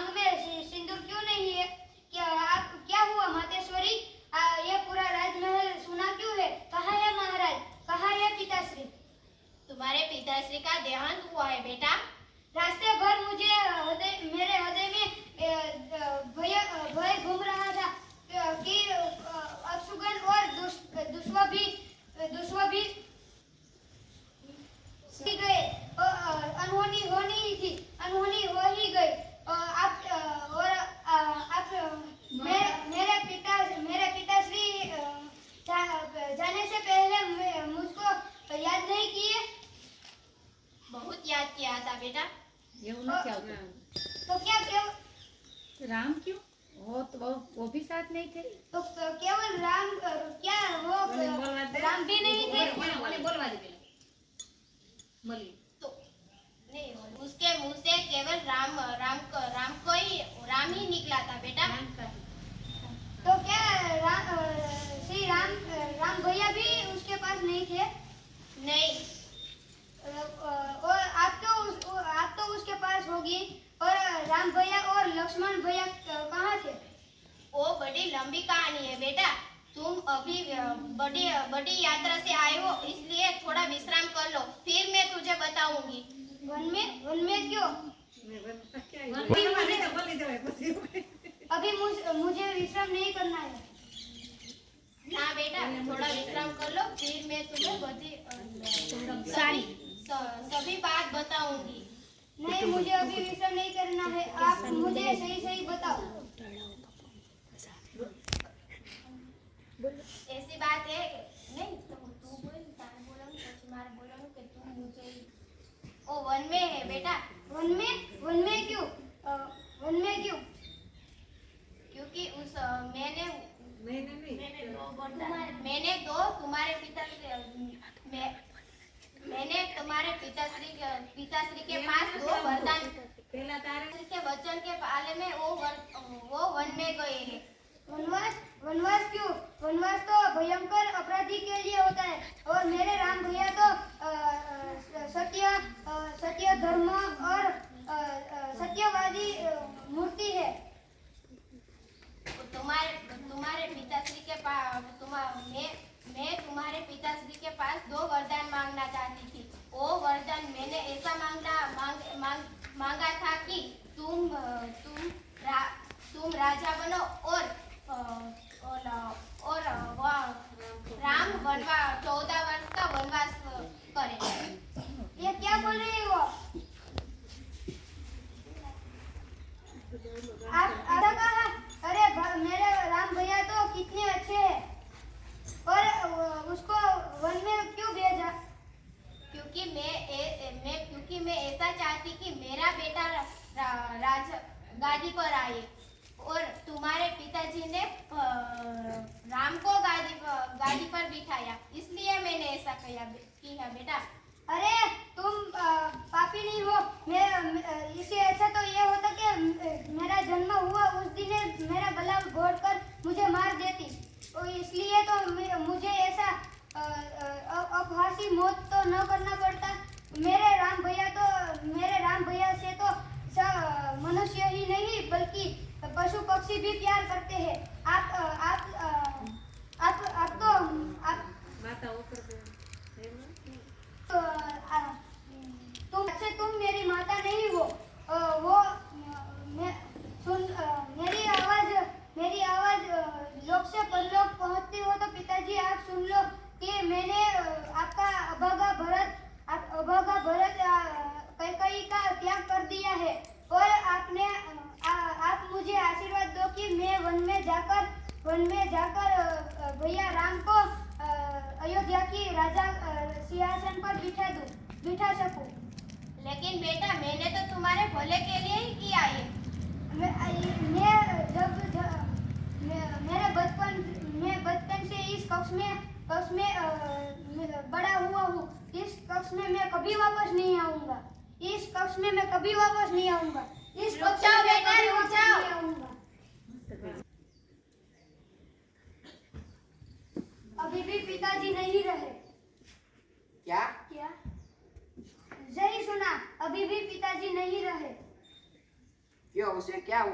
मांग में सिंदूर क्यों नहीं है? क्या हुआ मातेश्वरी? ये पूरा राजमहल सुना क्यों है? कहाँ है महाराज? कहाँ है पिताश्री? तुम्हारे पिताश्री का देहांत हुआ है बेटा। रास्ते भर मुझे मेरे हृदय में भय घूम रहा था कि अपशुगन और दुष्वा भी गए। अनहोनी होनी ही थी, अनहोनी हो ही गई। मेरे पिताश्री जाने से पहले मुझको याद नहीं किए। बहुत याद किया था बेटा। तो क्या राम क्यों? वो भी साथ नहीं थे। तो केवल राम क्या वो राम भी नहीं थे? तो नहीं, उसके मुंह से केवल राम ही निकला था बेटा। तो क्या श्री राम भैया भी उसके पास नहीं थे? नहीं। और आप तो उसके पास होगी। और राम भैया और लक्ष्मण भैया कहाँ थे? वो बड़ी लंबी कहानी है बेटा। तुम अभी बड़ी यात्रा से आए हो, इसलिए थोड़ा विश्राम कर लो, फिर मैं तुझे बताऊंगी। वन में क्यों? अभी मुझे विश्राम नहीं करना है। ना बेटा, थोड़ा विश्राम कर लो, फिर मैं तुम्हें सभी बात बताऊंगी। नहीं, मुझे अभी विश्राम नहीं करना है। आप मुझे सही बताओ। ऐसी बात है नहीं, तो तू बोल, तारे बोलूं પછી मारे बोलूं कि तू मुझे ओ वन में है बेटा। वन में क्यों? वन में क्यों? क्योंकि उस मैंने तुम्हारे पिताश्री के पास दो वरदान के वचन के पाले में वो वन में गए हैं। वनवास क्यों? वनवास तो भयंकर अपराधी के लिए होता है। और मेरे राम भैया तो सत्य धर्म और सत्यवादी मूर्ति है। तुम्हारे पिताश्री के पास मैं तुम्हारे पिताश्री के पास दो वरदान मांगना चाहती थी। वो वरदान मैंने ऐसा मांगा था कि तुम राजा बनो और राम 14 वर्ष का वनवास करे। ये क्या बोल रही हो? आप कहा? अरे मेरे राम भैया तो कितने अच्छे हैं। और उसको वन में क्यों भेजा? क्योंकि मैं ऐसा चाहती कि मेरा बेटा गादी पर आए। और तुम्हारे पिताजी ने राम को गादी पर बिठाया, इसलिए मैंने ऐसा किया बेटा। अरे तुम पापी नहीं हो। इसे ऐसा तो ये होता कि मेरा जन्म हुआ उस दिन मेरा गला घोटकर मुझे मार देती। तो इसलिए तो मुझे ऐसा अपहासी मौत तो न करना पड़ता। मेरे राम भैया से तो मनुष्य ही नहीं बल्कि पशु पक्षी भी प्यार करते हैं। तुम मेरी माता नहीं हो। मेरी आवाज लोक से परलोक पहुंचती हो तो पिताजी आप सुन लो कि मैंने आपका अभागा भरत कैकेयी का त्याग कर दिया है। और आप मुझे आशीर्वाद दो कि मैं वन में जाकर भैया राम को अयोध्या की राजा सिंहासन पर बिठा सकूं। लेकिन बेटा, मैंने तो तुम्हारे भले के लिए ही किया है। मैं बचपन से इस कक्ष में बड़ा हुआ हूँ। इस कक्ष में मैं कभी वापस नहीं आऊंगा। इस कक्ष में मैं कभी वापस नहीं आऊंगा। इस कक्ष में बेटा, रुक जाओ। नहीं आऊंगा। अभी भी पिताजी नहीं रहे। क्या? सही सुना, अभी भी पिताजी नहीं रहे। क्यों? क्यों, उसे क्या हुआ?